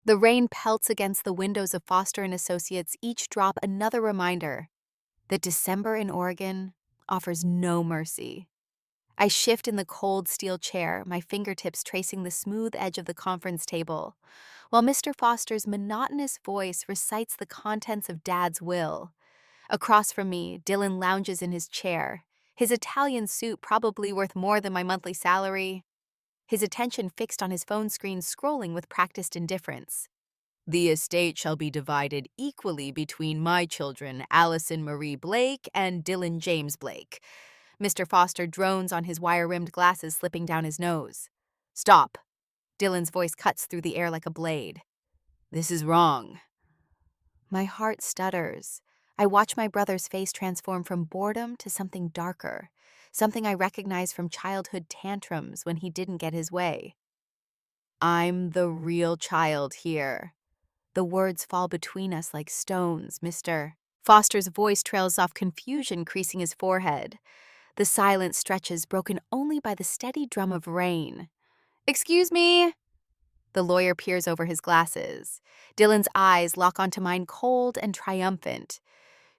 The rain pelts against the windows of Foster and Associates, each drop another reminder that December in Oregon offers no mercy. I shift in the cold steel chair, my fingertips tracing the smooth edge of the conference table, while Mr. Foster's monotonous voice recites the contents of Dad's will. Across from me, Dylan lounges in his chair, his Italian suit probably worth more than my monthly salary, his attention fixed on his phone screen scrolling with practiced indifference. The estate shall be divided equally between my children, Allison Marie Blake and Dylan James Blake. Mr. Foster drones on his wire-rimmed glasses slipping down his nose. Stop. Dylan's voice cuts through the air like a blade. This is wrong. My heart stutters. I watch my brother's face transform from boredom to something darker, something I recognize from childhood tantrums when he didn't get his way. I'm the real child here. The words fall between us like stones, Mr. Foster's voice trails off, confusion creasing his forehead. The silence stretches, broken only by the steady drum of rain. Excuse me? The lawyer peers over his glasses. Dylan's eyes lock onto mine, cold and triumphant.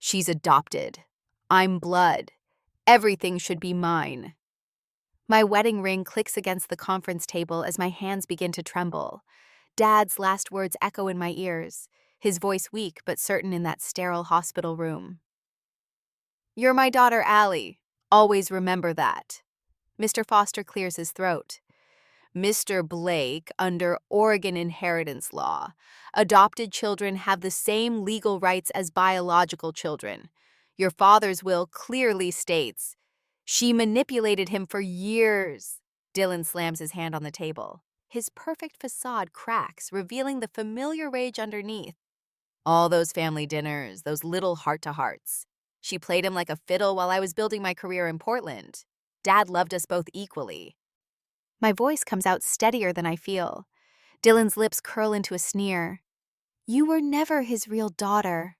She's adopted. I'm blood. Everything should be mine. My wedding ring clicks against the conference table as my hands begin to tremble. Dad's last words echo in my ears, his voice weak but certain in that sterile hospital room. You're my daughter, Allie. Always remember that. Mr. Foster clears his throat. Mr. Blake, under Oregon inheritance law, adopted children have the same legal rights as biological children. Your father's will clearly states she manipulated him for years. Dylan slams his hand on the table. His perfect facade cracks, revealing the familiar rage underneath. All those family dinners, those little heart-to-hearts. She played him like a fiddle while I was building my career in Portland. Dad loved us both equally. My voice comes out steadier than I feel. Dylan's lips curl into a sneer. You were never his real daughter.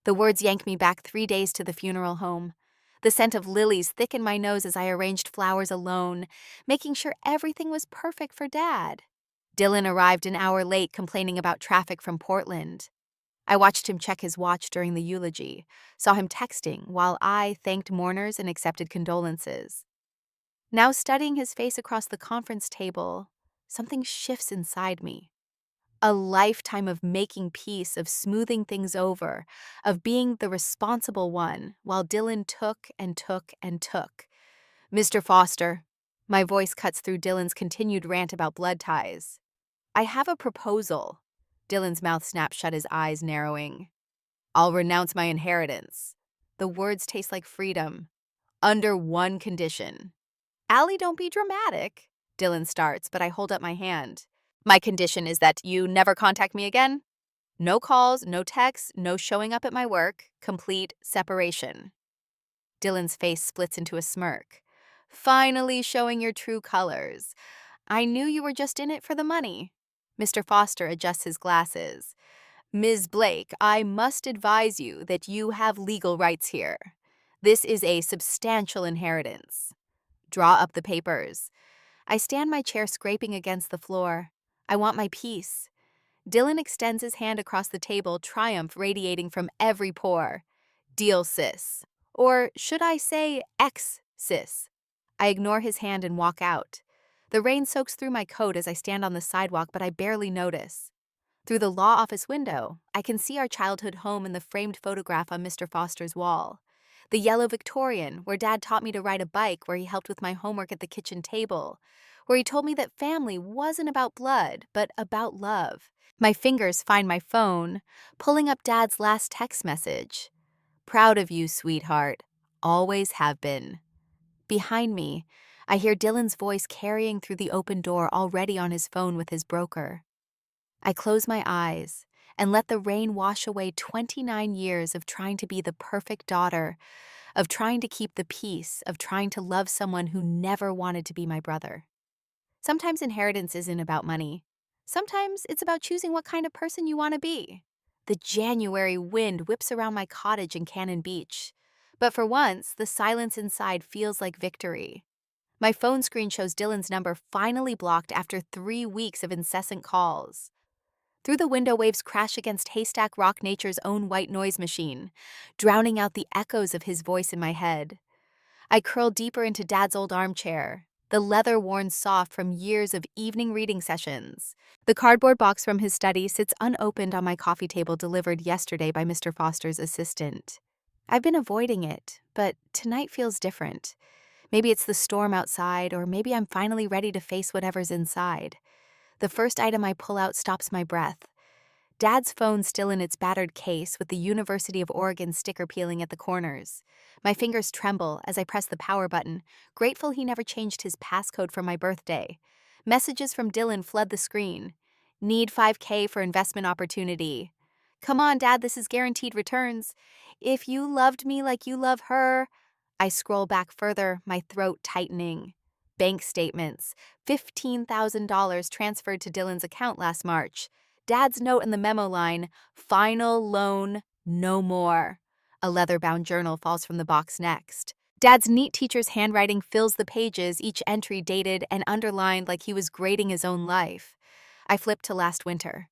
The words yank me back 3 days to the funeral home. The scent of lilies thickened my nose as I arranged flowers alone, making sure everything was perfect for Dad. Dylan arrived an hour late, complaining about traffic from Portland. I watched him check his watch during the eulogy, saw him texting while I thanked mourners and accepted condolences. Now studying his face across the conference table, something shifts inside me. A lifetime of making peace, of smoothing things over, of being the responsible one, while Dylan took and took and took. Mr. Foster, my voice cuts through Dylan's continued rant about blood ties. I have a proposal. Dylan's mouth snaps shut, his eyes narrowing. I'll renounce my inheritance. The words taste like freedom. Under one condition. Allie, don't be dramatic. Dylan starts, but I hold up my hand. My condition is that you never contact me again. No calls, no texts, no showing up at my work. Complete separation. Dylan's face splits into a smirk. Finally showing your true colors. I knew you were just in it for the money. Mr. Foster adjusts his glasses. Ms. Blake, I must advise you that you have legal rights here. This is a substantial inheritance. Draw up the papers. I stand my chair scraping against the floor. I want my peace. Dylan extends his hand across the table, triumph radiating from every pore. Deal, sis. Or should I say ex-sis? I ignore his hand and walk out. The rain soaks through my coat as I stand on the sidewalk, but I barely notice. Through the law office window, I can see our childhood home and the framed photograph on Mr. Foster's wall. The yellow Victorian, where Dad taught me to ride a bike, where he helped with my homework at the kitchen table, where he told me that family wasn't about blood, but about love. My fingers find my phone, pulling up Dad's last text message. Proud of you, sweetheart. Always have been. Behind me, I hear Dylan's voice carrying through the open door, already on his phone with his broker. I close my eyes and let the rain wash away 29 years of trying to be the perfect daughter, of trying to keep the peace, of trying to love someone who never wanted to be my brother. Sometimes inheritance isn't about money. Sometimes it's about choosing what kind of person you want to be. The January wind whips around my cottage in Cannon Beach. But for once, the silence inside feels like victory. My phone screen shows Dylan's number finally blocked after 3 weeks of incessant calls. Through the window, waves crash against Haystack Rock, nature's own white noise machine, drowning out the echoes of his voice in my head. I curl deeper into Dad's old armchair, the leather worn soft from years of evening reading sessions. The cardboard box from his study sits unopened on my coffee table, delivered yesterday by Mr. Foster's assistant. I've been avoiding it, but tonight feels different. Maybe it's the storm outside, or maybe I'm finally ready to face whatever's inside. The first item I pull out stops my breath. Dad's phone still in its battered case with the University of Oregon sticker peeling at the corners. My fingers tremble as I press the power button, grateful he never changed his passcode for my birthday. Messages from Dylan flood the screen. Need 5K for investment opportunity. Come on, Dad, this is guaranteed returns. If you loved me like you love her. I scroll back further, my throat tightening. Bank statements. $15,000 transferred to Dylan's account last March. Dad's note in the memo line, final loan, no more. A leather-bound journal falls from the box next. Dad's neat teacher's handwriting fills the pages, each entry dated and underlined like he was grading his own life. I flip to last winter.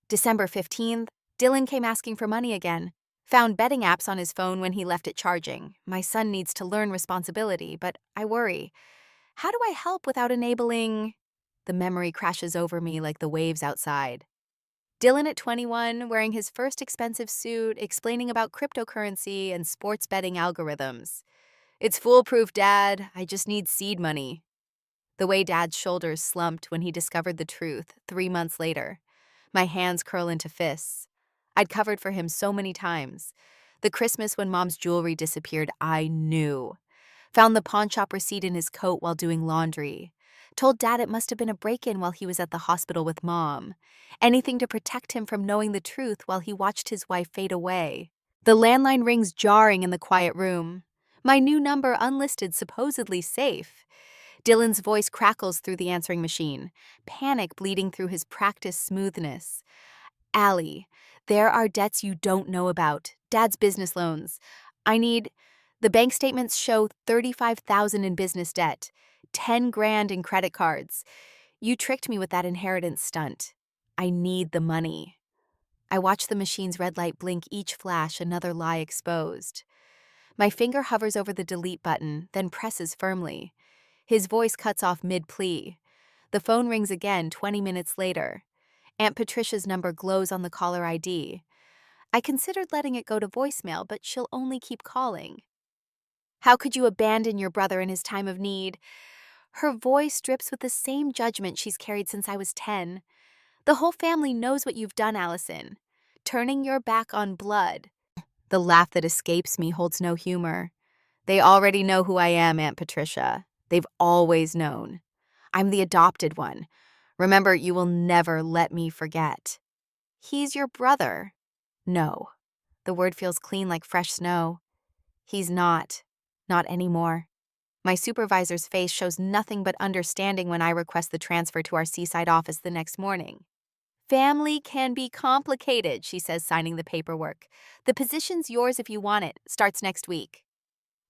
December 15th, Dylan came asking for money again. Found betting apps on his phone when he left it charging. My son needs to learn responsibility, but I worry. How do I help without enabling? The memory crashes over me like the waves outside. Dylan at 21, wearing his first expensive suit, explaining about cryptocurrency and sports betting algorithms. It's foolproof, Dad. I just need seed money. The way Dad's shoulders slumped when he discovered the truth 3 months later. My hands curl into fists. I'd covered for him so many times. The Christmas when Mom's jewelry disappeared, I knew. Found the pawn shop receipt in his coat while doing laundry. Told Dad it must have been a break-in while he was at the hospital with Mom. Anything to protect him from knowing the truth while he watched his wife fade away. The landline rings jarring in the quiet room. My new number unlisted, supposedly safe. Dylan's voice crackles through the answering machine, panic bleeding through his practiced smoothness. Allie, there are debts you don't know about. Dad's business loans. The bank statements show $35,000 in business debt, $10,000 in credit cards. You tricked me with that inheritance stunt. I need the money. I watch the machine's red light blink, each flash another lie exposed. My finger hovers over the delete button, then presses firmly. His voice cuts off mid-plea. The phone rings again 20 minutes later. Aunt Patricia's number glows on the caller ID. I considered letting it go to voicemail, but she'll only keep calling. How could you abandon your brother in his time of need? Her voice drips with the same judgment she's carried since I was 10. The whole family knows what you've done, Allison. Turning your back on blood. The laugh that escapes me holds no humor. They already know who I am, Aunt Patricia. They've always known. I'm the adopted one. Remember, you will never let me forget. He's your brother. No. The word feels clean like fresh snow. He's not. Not anymore. My supervisor's face shows nothing but understanding when I request the transfer to our seaside office the next morning. Family can be complicated, she says, signing the paperwork. The position's yours if you want it. Starts next week.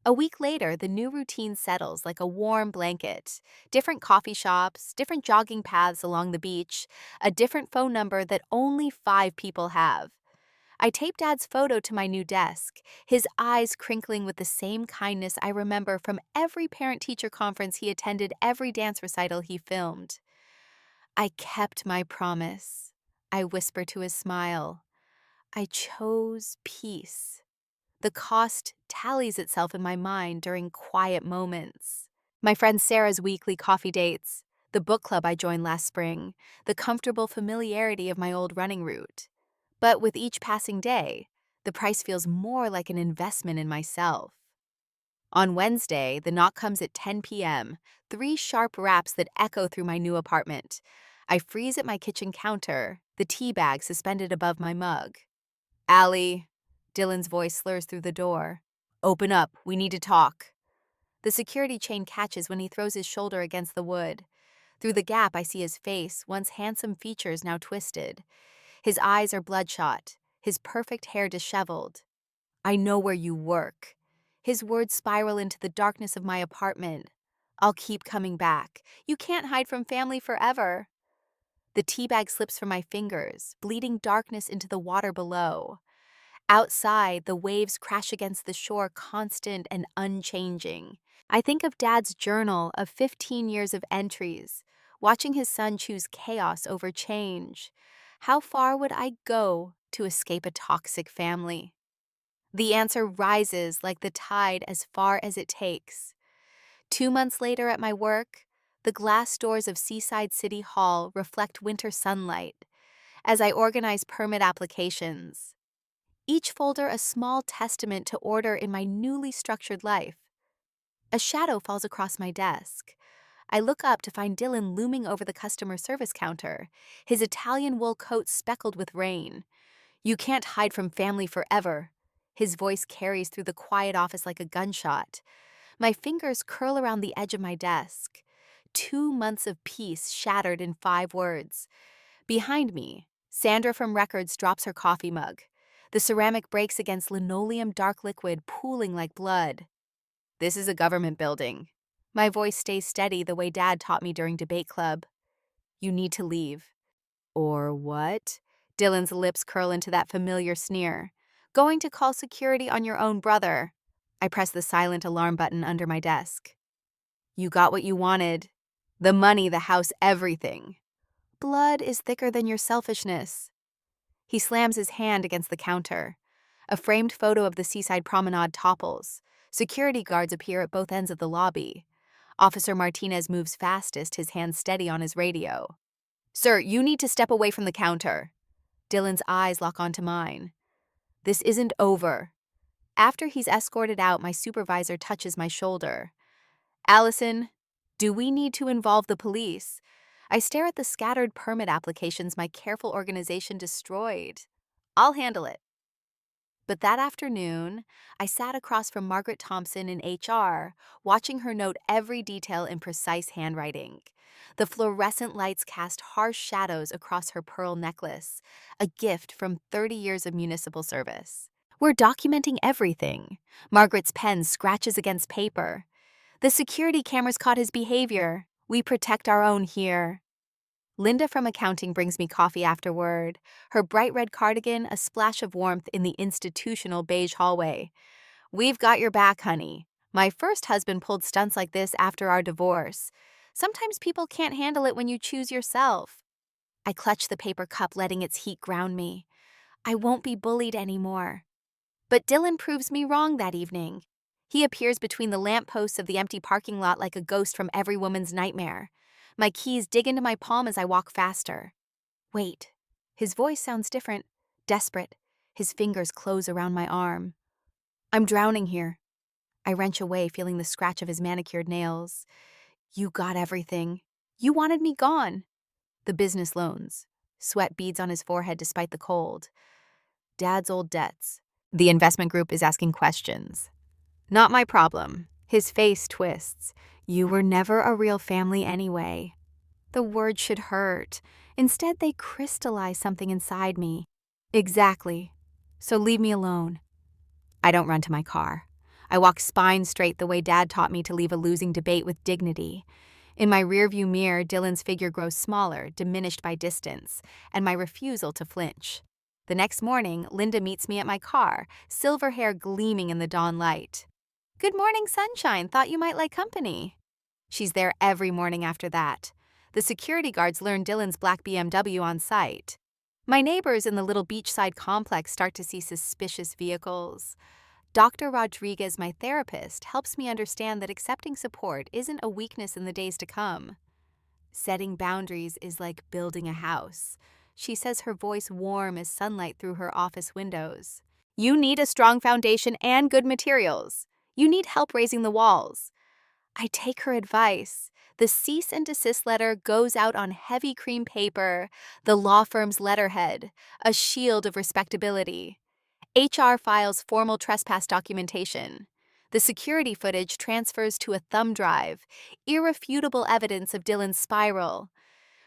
A week later, the new routine settles like a warm blanket. Different coffee shops, different jogging paths along the beach, a different phone number that only 5 people have. I tape Dad's photo to my new desk, his eyes crinkling with the same kindness I remember from every parent-teacher conference he attended, every dance recital he filmed. I kept my promise. I whisper to his smile. I chose peace. The cost tallies itself in my mind during quiet moments. My friend Sarah's weekly coffee dates, the book club I joined last spring, the comfortable familiarity of my old running route. But with each passing day, the price feels more like an investment in myself. On Wednesday, the knock comes at 10 p.m., 3 sharp raps that echo through my new apartment. I freeze at my kitchen counter, the tea bag suspended above my mug. Allie, Dylan's voice slurs through the door. Open up, we need to talk. The security chain catches when he throws his shoulder against the wood. Through the gap, I see his face, once handsome features now twisted. His eyes are bloodshot, his perfect hair disheveled. I know where you work. His words spiral into the darkness of my apartment. I'll keep coming back. You can't hide from family forever. The tea bag slips from my fingers, bleeding darkness into the water below. Outside, the waves crash against the shore, constant and unchanging. I think of Dad's journal of 15 years of entries, watching his son choose chaos over change. How far would I go to escape a toxic family? The answer rises like the tide as far as it takes. 2 months later at my work, the glass doors of Seaside City Hall reflect winter sunlight as I organize permit applications. Each folder a small testament to order in my newly structured life. A shadow falls across my desk. I look up to find Dylan looming over the customer service counter, his Italian wool coat speckled with rain. "You can't hide from family forever." His voice carries through the quiet office like a gunshot. My fingers curl around the edge of my desk. 2 months of peace shattered in 5 words. Behind me, Sandra from Records drops her coffee mug. The ceramic breaks against linoleum dark liquid pooling like blood. "This is a government building." My voice stays steady the way Dad taught me during debate club. "You need to leave." "Or what?" Dylan's lips curl into that familiar sneer. "Going to call security on your own brother." I press the silent alarm button under my desk. "You got what you wanted. The money, the house, everything." "Blood is thicker than your selfishness." He slams his hand against the counter. A framed photo of the seaside promenade topples. Security guards appear at both ends of the lobby. Officer Martinez moves fastest, his hand steady on his radio. "Sir, you need to step away from the counter." Dylan's eyes lock onto mine. "This isn't over." After he's escorted out, my supervisor touches my shoulder. "Allison, do we need to involve the police?" I stare at the scattered permit applications my careful organization destroyed. "I'll handle it." But that afternoon, I sat across from Margaret Thompson in HR, watching her note every detail in precise handwriting. The fluorescent lights cast harsh shadows across her pearl necklace, a gift from 30 years of municipal service. "We're documenting everything." Margaret's pen scratches against paper. "The security cameras caught his behavior. We protect our own here." Linda from accounting brings me coffee afterward, her bright red cardigan a splash of warmth in the institutional beige hallway. "We've got your back, honey. My first husband pulled stunts like this after our divorce. Sometimes people can't handle it when you choose yourself." I clutch the paper cup, letting its heat ground me. I won't be bullied anymore. But Dylan proves me wrong that evening. He appears between the lampposts of the empty parking lot like a ghost from every woman's nightmare. My keys dig into my palm as I walk faster. "Wait." His voice sounds different, desperate. His fingers close around my arm. "I'm drowning here." I wrench away, feeling the scratch of his manicured nails. "You got everything. You wanted me gone." The business loans. Sweat beads on his forehead despite the cold. Dad's old debts. The investment group is asking questions. "Not my problem." His face twists. "You were never a real family anyway." The words should hurt. Instead, they crystallize something inside me. "Exactly. So leave me alone." I don't run to my car. I walk spine straight the way Dad taught me to leave a losing debate with dignity. In my rearview mirror, Dylan's figure grows smaller, diminished by distance, and my refusal to flinch. The next morning, Linda meets me at my car, silver hair gleaming in the dawn light. "Good morning, sunshine. Thought you might like company." She's there every morning after that. The security guards learn Dylan's black BMW on site. My neighbors in the little beachside complex start to see suspicious vehicles. Dr. Rodriguez, my therapist, helps me understand that accepting support isn't a weakness in the days to come. Setting boundaries is like building a house. She says, her voice warm as sunlight through her office windows. "You need a strong foundation and good materials. You need help raising the walls." I take her advice. The cease and desist letter goes out on heavy cream paper, the law firm's letterhead, a shield of respectability. HR files formal trespass documentation. The security footage transfers to a thumb drive, irrefutable evidence of Dylan's spiral.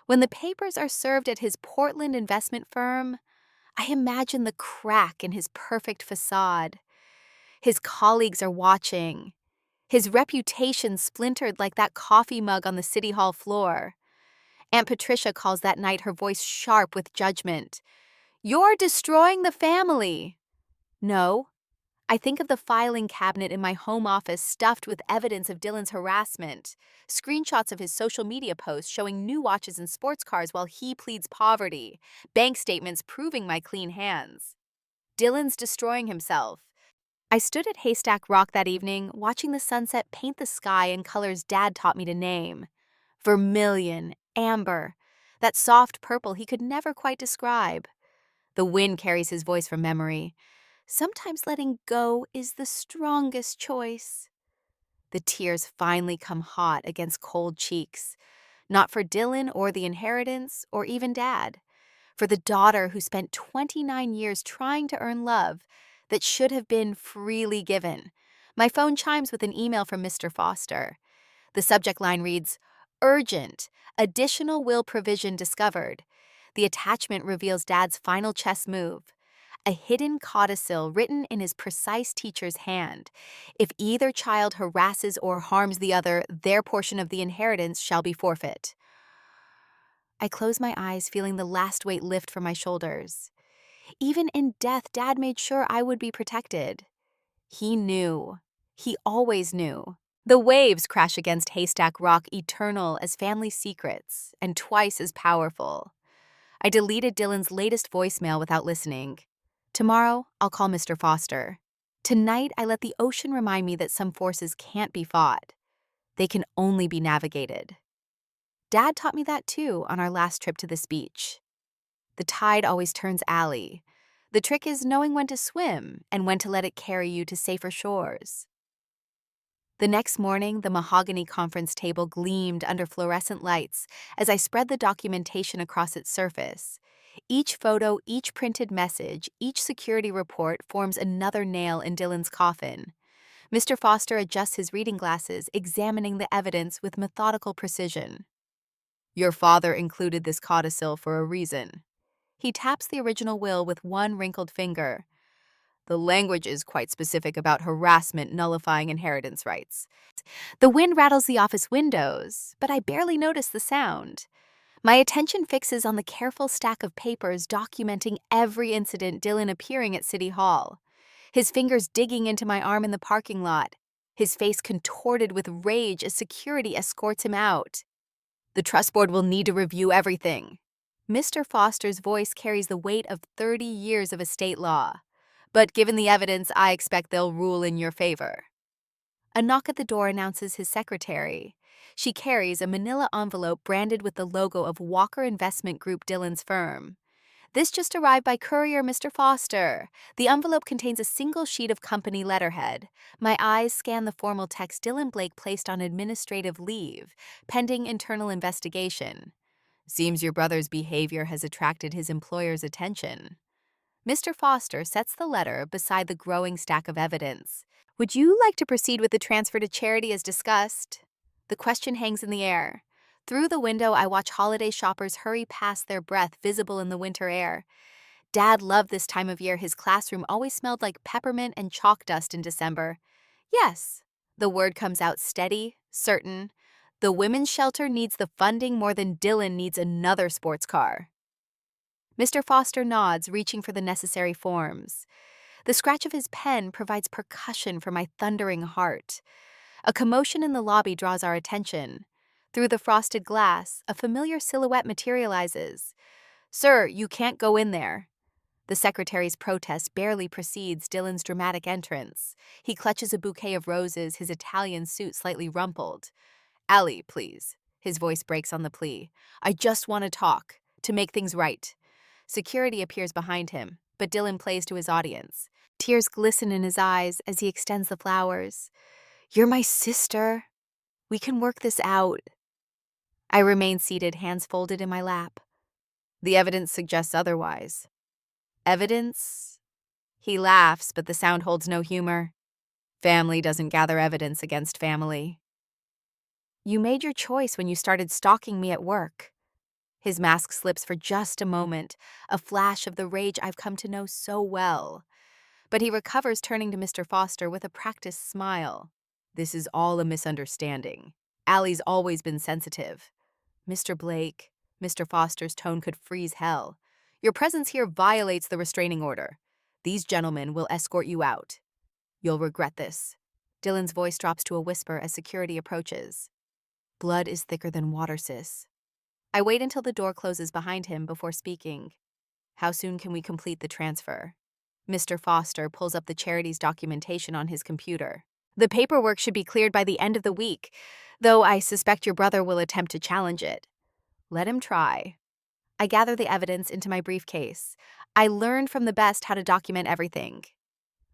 When the papers are served at his Portland investment firm, I imagine the crack in his perfect facade. His colleagues are watching. His reputation splintered like that coffee mug on the city hall floor. Aunt Patricia calls that night, her voice sharp with judgment. "You're destroying the family." No. I think of the filing cabinet in my home office stuffed with evidence of Dylan's harassment, screenshots of his social media posts showing new watches and sports cars while he pleads poverty, bank statements proving my clean hands. Dylan's destroying himself. I stood at Haystack Rock that evening, watching the sunset paint the sky in colors Dad taught me to name. Vermilion, amber, that soft purple he could never quite describe. The wind carries his voice from memory. Sometimes letting go is the strongest choice. The tears finally come hot against cold cheeks. Not for Dylan or the inheritance or even Dad. For the daughter who spent 29 years trying to earn love that should have been freely given. My phone chimes with an email from Mr. Foster. The subject line reads, "Urgent, additional will provision discovered." The attachment reveals Dad's final chess move. A hidden codicil written in his precise teacher's hand. If either child harasses or harms the other, their portion of the inheritance shall be forfeit. I close my eyes, feeling the last weight lift from my shoulders. Even in death, Dad made sure I would be protected. He knew. He always knew. The waves crash against Haystack Rock, eternal as family secrets, and twice as powerful. I deleted Dylan's latest voicemail without listening. Tomorrow, I'll call Mr. Foster. Tonight, I let the ocean remind me that some forces can't be fought. They can only be navigated. Dad taught me that too on our last trip to this beach. The tide always turns alley. The trick is knowing when to swim and when to let it carry you to safer shores. The next morning, the mahogany conference table gleamed under fluorescent lights as I spread the documentation across its surface. Each photo, each printed message, each security report forms another nail in Dylan's coffin. Mr. Foster adjusts his reading glasses, examining the evidence with methodical precision. Your father included this codicil for a reason. He taps the original will with one wrinkled finger. The language is quite specific about harassment nullifying inheritance rights. The wind rattles the office windows, but I barely notice the sound. My attention fixes on the careful stack of papers documenting every incident Dylan appearing at City Hall. His fingers digging into my arm in the parking lot, his face contorted with rage as security escorts him out. The trust board will need to review everything. Mr. Foster's voice carries the weight of 30 years of estate law. But given the evidence, I expect they'll rule in your favor. A knock at the door announces his secretary. She carries a manila envelope branded with the logo of Walker Investment Group, Dylan's firm. This just arrived by courier, Mr. Foster. The envelope contains a single sheet of company letterhead. My eyes scan the formal text. Dylan Blake placed on administrative leave, pending internal investigation. Seems your brother's behavior has attracted his employer's attention. Mr. Foster sets the letter beside the growing stack of evidence. Would you like to proceed with the transfer to charity as discussed? The question hangs in the air. Through the window, I watch holiday shoppers hurry past, their breath visible in the winter air. Dad loved this time of year. His classroom always smelled like peppermint and chalk dust in December. Yes, the word comes out steady, certain. The women's shelter needs the funding more than Dylan needs another sports car. Mr. Foster nods, reaching for the necessary forms. The scratch of his pen provides percussion for my thundering heart. A commotion in the lobby draws our attention. Through the frosted glass, a familiar silhouette materializes. Sir, you can't go in there. The secretary's protest barely precedes Dylan's dramatic entrance. He clutches a bouquet of roses, his Italian suit slightly rumpled. Allie, please. His voice breaks on the plea. I just want to talk, to make things right. Security appears behind him, but Dylan plays to his audience. Tears glisten in his eyes as he extends the flowers. You're my sister. We can work this out. I remain seated, hands folded in my lap. The evidence suggests otherwise. Evidence? He laughs, but the sound holds no humor. Family doesn't gather evidence against family. You made your choice when you started stalking me at work. His mask slips for just a moment, a flash of the rage I've come to know so well. But he recovers, turning to Mr. Foster with a practiced smile. This is all a misunderstanding. Allie's always been sensitive. Mr. Blake, Mr. Foster's tone could freeze hell. Your presence here violates the restraining order. These gentlemen will escort you out. You'll regret this. Dylan's voice drops to a whisper as security approaches. Blood is thicker than water, sis. I wait until the door closes behind him before speaking. How soon can we complete the transfer? Mr. Foster pulls up the charity's documentation on his computer. The paperwork should be cleared by the end of the week, though I suspect your brother will attempt to challenge it. Let him try. I gather the evidence into my briefcase. I learned from the best how to document everything.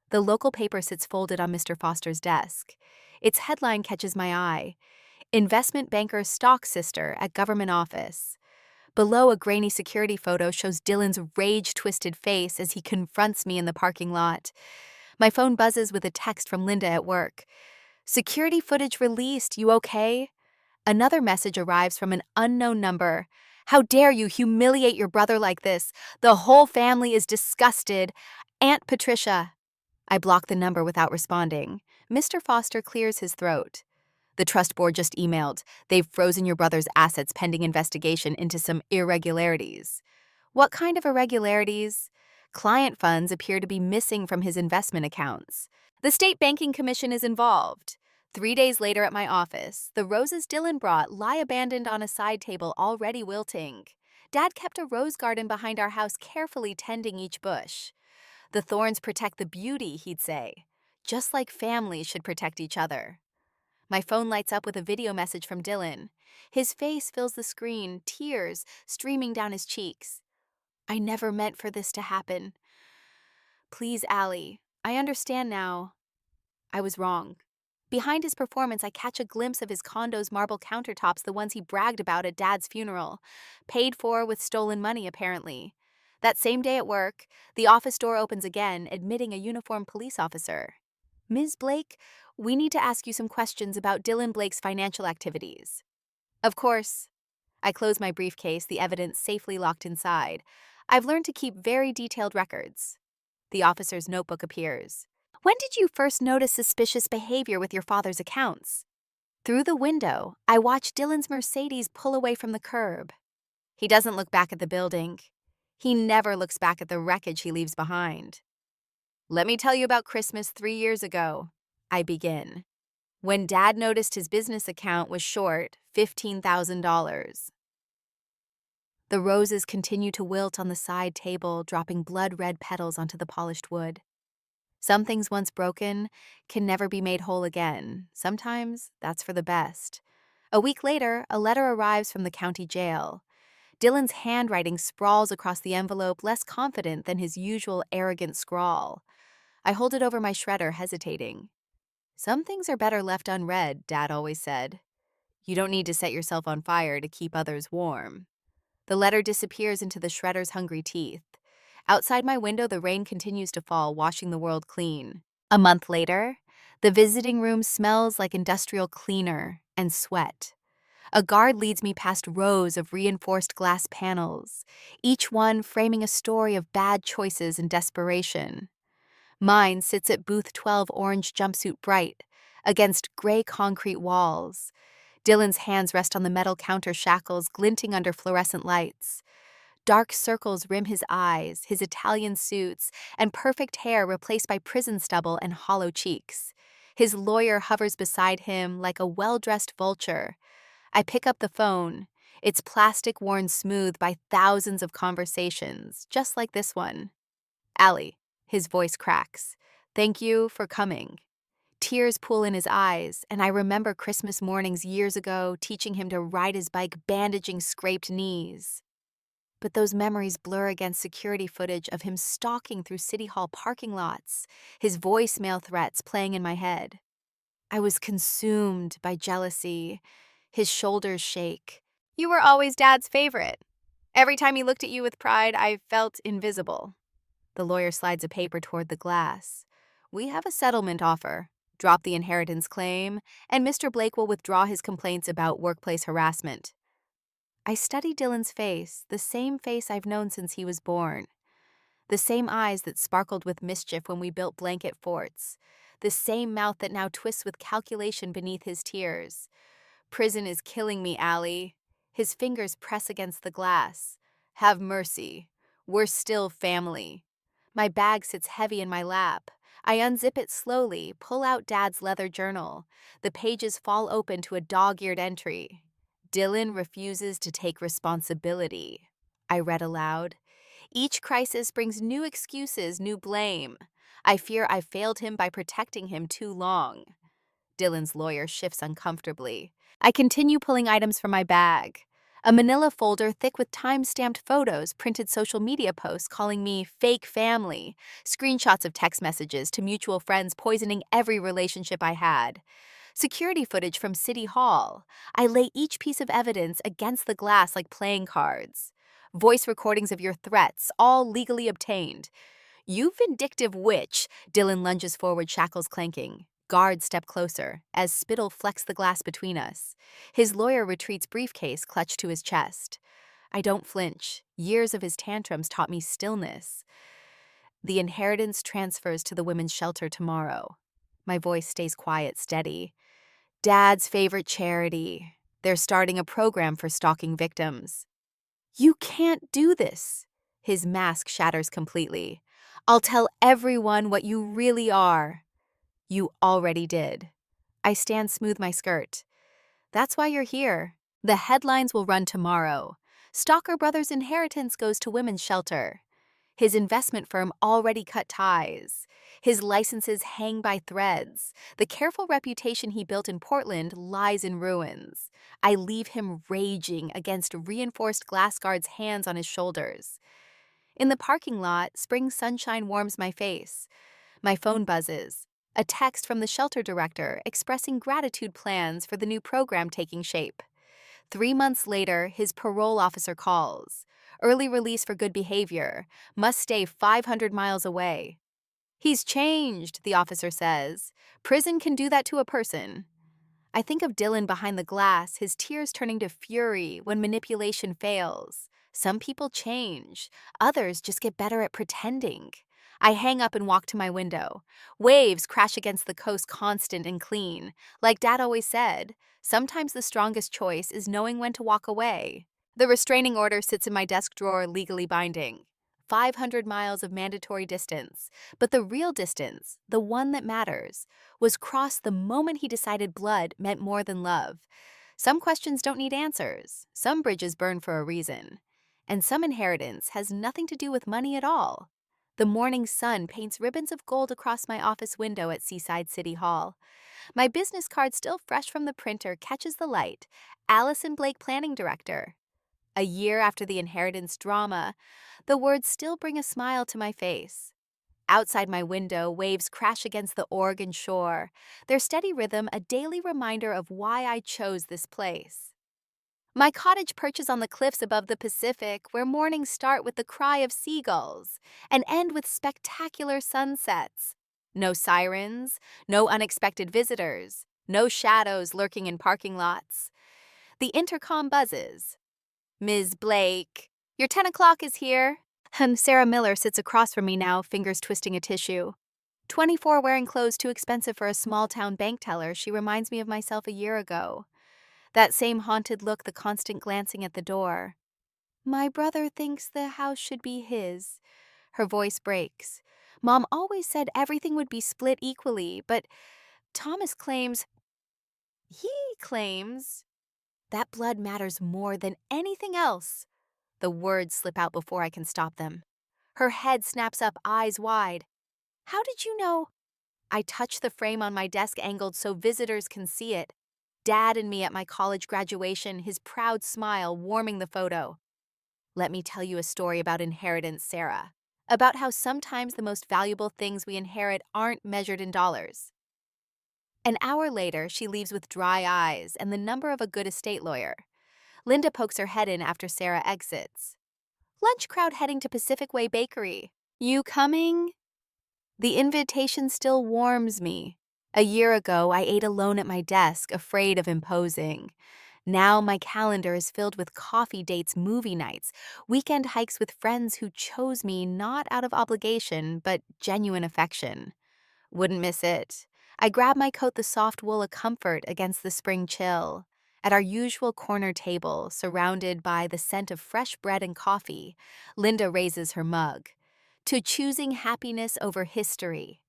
The local paper sits folded on Mr. Foster's desk. Its headline catches my eye. Investment banker stock sister at government office. Below, a grainy security photo shows Dylan's rage-twisted face as he confronts me in the parking lot. My phone buzzes with a text from Linda at work. Security footage released, you okay? Another message arrives from an unknown number. How dare you humiliate your brother like this? The whole family is disgusted. Aunt Patricia. I block the number without responding. Mr. Foster clears his throat. The trust board just emailed. They've frozen your brother's assets pending investigation into some irregularities. What kind of irregularities? Client funds appear to be missing from his investment accounts. The State Banking Commission is involved. 3 days later at my office, the roses Dylan brought lie abandoned on a side table already wilting. Dad kept a rose garden behind our house, carefully tending each bush. The thorns protect the beauty, he'd say, just like families should protect each other. My phone lights up with a video message from Dylan. His face fills the screen, tears streaming down his cheeks. I never meant for this to happen. Please, Allie, I understand now. I was wrong. Behind his performance, I catch a glimpse of his condo's marble countertops, the ones he bragged about at Dad's funeral. Paid for with stolen money, apparently. That same day at work, the office door opens again, admitting a uniformed police officer. Ms. Blake, we need to ask you some questions about Dylan Blake's financial activities. Of course. I close my briefcase, the evidence safely locked inside. I've learned to keep very detailed records. The officer's notebook appears. When did you first notice suspicious behavior with your father's accounts? Through the window, I watch Dylan's Mercedes pull away from the curb. He doesn't look back at the building. He never looks back at the wreckage he leaves behind. Let me tell you about Christmas 3 years ago. I begin. When Dad noticed his business account was short $15,000. The roses continue to wilt on the side table, dropping blood-red petals onto the polished wood. Some things once broken can never be made whole again. Sometimes that's for the best. A week later, a letter arrives from the county jail. Dylan's handwriting sprawls across the envelope, less confident than his usual arrogant scrawl. I hold it over my shredder, hesitating. Some things are better left unread, Dad always said. You don't need to set yourself on fire to keep others warm. The letter disappears into the shredder's hungry teeth. Outside my window, the rain continues to fall, washing the world clean. A month later, the visiting room smells like industrial cleaner and sweat. A guard leads me past rows of reinforced glass panels, each one framing a story of bad choices and desperation. Mine sits at booth 12, orange jumpsuit bright, against gray concrete walls. Dylan's hands rest on the metal counter shackles, glinting under fluorescent lights. Dark circles rim his eyes, his Italian suits, and perfect hair replaced by prison stubble and hollow cheeks. His lawyer hovers beside him like a well-dressed vulture. I pick up the phone. Its plastic worn smooth by thousands of conversations, just like this one. Allie. His voice cracks. Thank you for coming. Tears pool in his eyes, and I remember Christmas mornings years ago, teaching him to ride his bike, bandaging scraped knees. But those memories blur against security footage of him stalking through City Hall parking lots, his voicemail threats playing in my head. I was consumed by jealousy. His shoulders shake. You were always Dad's favorite. Every time he looked at you with pride, I felt invisible. The lawyer slides a paper toward the glass. We have a settlement offer. Drop the inheritance claim, and Mr. Blake will withdraw his complaints about workplace harassment. I study Dylan's face, the same face I've known since he was born. The same eyes that sparkled with mischief when we built blanket forts. The same mouth that now twists with calculation beneath his tears. Prison is killing me, Allie. His fingers press against the glass. Have mercy. We're still family. My bag sits heavy in my lap. I unzip it slowly, pull out Dad's leather journal. The pages fall open to a dog-eared entry. Dylan refuses to take responsibility. I read aloud. Each crisis brings new excuses, new blame. I fear I failed him by protecting him too long. Dylan's lawyer shifts uncomfortably. I continue pulling items from my bag. A manila folder thick with time-stamped photos, printed social media posts calling me fake family, screenshots of text messages to mutual friends poisoning every relationship I had. Security footage from City Hall. I lay each piece of evidence against the glass like playing cards. Voice recordings of your threats, all legally obtained. You vindictive witch, Dylan lunges forward, shackles clanking. Guards step closer, as spittle flecks the glass between us. His lawyer retreats, briefcase clutched to his chest. I don't flinch. Years of his tantrums taught me stillness. The inheritance transfers to the women's shelter tomorrow. My voice stays quiet, steady. Dad's favorite charity. They're starting a program for stalking victims. You can't do this. His mask shatters completely. I'll tell everyone what you really are. You already did. I smooth my skirt. That's why you're here. The headlines will run tomorrow. Stalker Brothers' inheritance goes to women's shelter. His investment firm already cut ties. His licenses hang by threads. The careful reputation he built in Portland lies in ruins. I leave him raging against reinforced glass guards' hands on his shoulders. In the parking lot, spring sunshine warms my face. My phone buzzes. A text from the shelter director expressing gratitude plans for the new program taking shape. 3 months later, his parole officer calls. Early release for good behavior. Must stay 500 miles away. He's changed, the officer says. Prison can do that to a person. I think of Dylan behind the glass, his tears turning to fury when manipulation fails. Some people change. Others just get better at pretending. I hang up and walk to my window. Waves crash against the coast, constant and clean. Like Dad always said, sometimes the strongest choice is knowing when to walk away. The restraining order sits in my desk drawer, legally binding. 500 miles of mandatory distance. But the real distance, the one that matters, was crossed the moment he decided blood meant more than love. Some questions don't need answers. Some bridges burn for a reason. And some inheritance has nothing to do with money at all. The morning sun paints ribbons of gold across my office window at Seaside City Hall. My business card, still fresh from the printer, catches the light. Allison Blake, Planning Director. A year after the inheritance drama, the words still bring a smile to my face. Outside my window, waves crash against the Oregon shore, their steady rhythm a daily reminder of why I chose this place. My cottage perches on the cliffs above the Pacific, where mornings start with the cry of seagulls and end with spectacular sunsets. No sirens, no unexpected visitors, no shadows lurking in parking lots. The intercom buzzes. Ms. Blake, your 10 o'clock is here. And Sarah Miller sits across from me now, fingers twisting a tissue. 24, wearing clothes too expensive for a small-town bank teller, she reminds me of myself a year ago. That same haunted look, the constant glancing at the door. My brother thinks the house should be his. Her voice breaks. Mom always said everything would be split equally, but Thomas claims, that blood matters more than anything else. The words slip out before I can stop them. Her head snaps up, eyes wide. How did you know? I touch the frame on my desk, angled so visitors can see it. Dad and me at my college graduation, his proud smile warming the photo. Let me tell you a story about inheritance, Sarah. About how sometimes the most valuable things we inherit aren't measured in dollars. An hour later, she leaves with dry eyes and the number of a good estate lawyer. Linda pokes her head in after Sarah exits. Lunch crowd heading to Pacific Way Bakery. You coming? The invitation still warms me. A year ago, I ate alone at my desk, afraid of imposing. Now my calendar is filled with coffee dates, movie nights, weekend hikes with friends who chose me not out of obligation, but genuine affection. Wouldn't miss it. I grab my coat, the soft wool a comfort against the spring chill. At our usual corner table, surrounded by the scent of fresh bread and coffee, Linda raises her mug. To choosing happiness over history.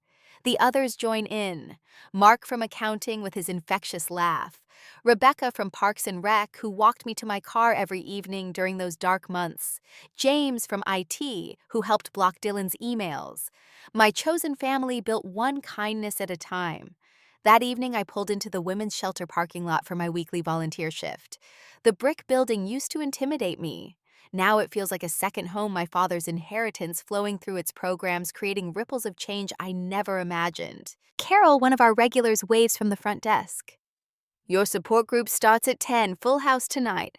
The others join in. Mark from accounting with his infectious laugh. Rebecca from Parks and Rec, who walked me to my car every evening during those dark months. James from IT, who helped block Dylan's emails. My chosen family built one kindness at a time. That evening, I pulled into the women's shelter parking lot for my weekly volunteer shift. The brick building used to intimidate me. Now it feels like a second home, my father's inheritance flowing through its programs, creating ripples of change I never imagined. Carol, one of our regulars, waves from the front desk. Your support group starts at 10, full house tonight.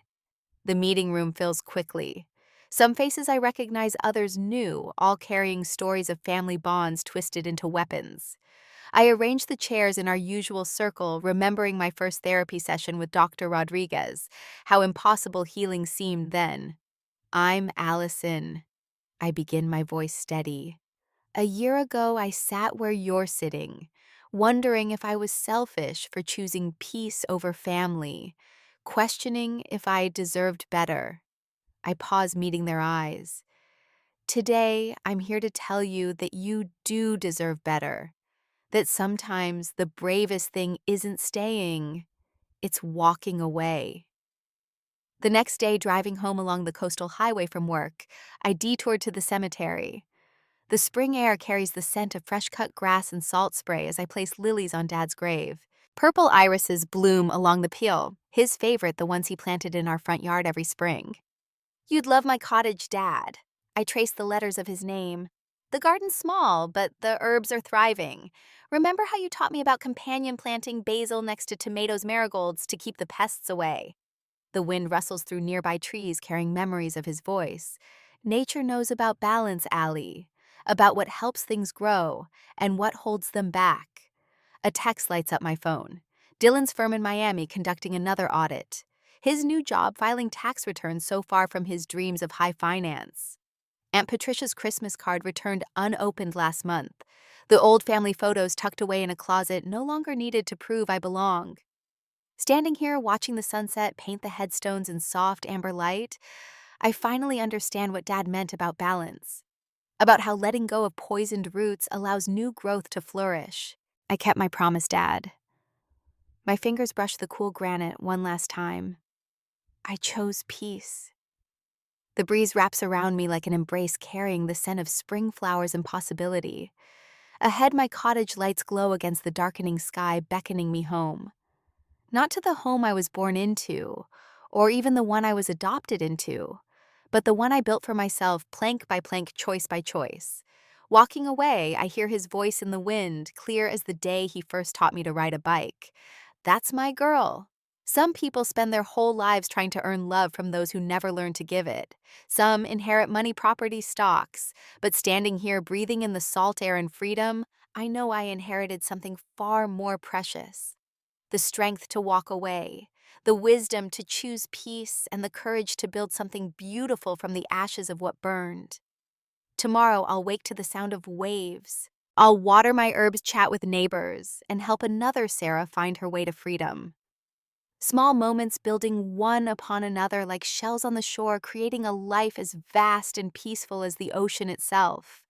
The meeting room fills quickly. Some faces I recognize, others new, all carrying stories of family bonds twisted into weapons. I arrange the chairs in our usual circle, remembering my first therapy session with Dr. Rodriguez, how impossible healing seemed then. I'm Allison. I begin, my voice steady. A year ago, I sat where you're sitting, wondering if I was selfish for choosing peace over family, questioning if I deserved better. I pause, meeting their eyes. Today, I'm here to tell you that you do deserve better, that sometimes the bravest thing isn't staying, it's walking away. The next day, driving home along the coastal highway from work, I detoured to the cemetery. The spring air carries the scent of fresh-cut grass and salt spray as I place lilies on Dad's grave. Purple irises bloom along the peel, his favorite, the ones he planted in our front yard every spring. You'd love my cottage, Dad. I trace the letters of his name. The garden's small, but the herbs are thriving. Remember how you taught me about companion planting basil next to tomatoes, marigolds to keep the pests away? The wind rustles through nearby trees, carrying memories of his voice. Nature knows about balance, Allie, about what helps things grow and what holds them back. A text lights up my phone. Dylan's firm in Miami conducting another audit. His new job filing tax returns so far from his dreams of high finance. Aunt Patricia's Christmas card returned unopened last month. The old family photos tucked away in a closet no longer needed to prove I belong. Standing here watching the sunset paint the headstones in soft amber light, I finally understand what Dad meant about balance, about how letting go of poisoned roots allows new growth to flourish. I kept my promise, Dad. My fingers brushed the cool granite one last time. I chose peace. The breeze wraps around me like an embrace, carrying the scent of spring flowers and possibility. Ahead, my cottage lights glow against the darkening sky, beckoning me home. Not to the home I was born into, or even the one I was adopted into, but the one I built for myself, plank by plank, choice by choice. Walking away, I hear his voice in the wind, clear as the day he first taught me to ride a bike. That's my girl. Some people spend their whole lives trying to earn love from those who never learn to give it. Some inherit money, property, stocks. But standing here, breathing in the salt air and freedom, I know I inherited something far more precious. The strength to walk away, the wisdom to choose peace, and the courage to build something beautiful from the ashes of what burned. Tomorrow, I'll wake to the sound of waves. I'll water my herbs, chat with neighbors, and help another Sarah find her way to freedom. Small moments building one upon another like shells on the shore, creating a life as vast and peaceful as the ocean itself.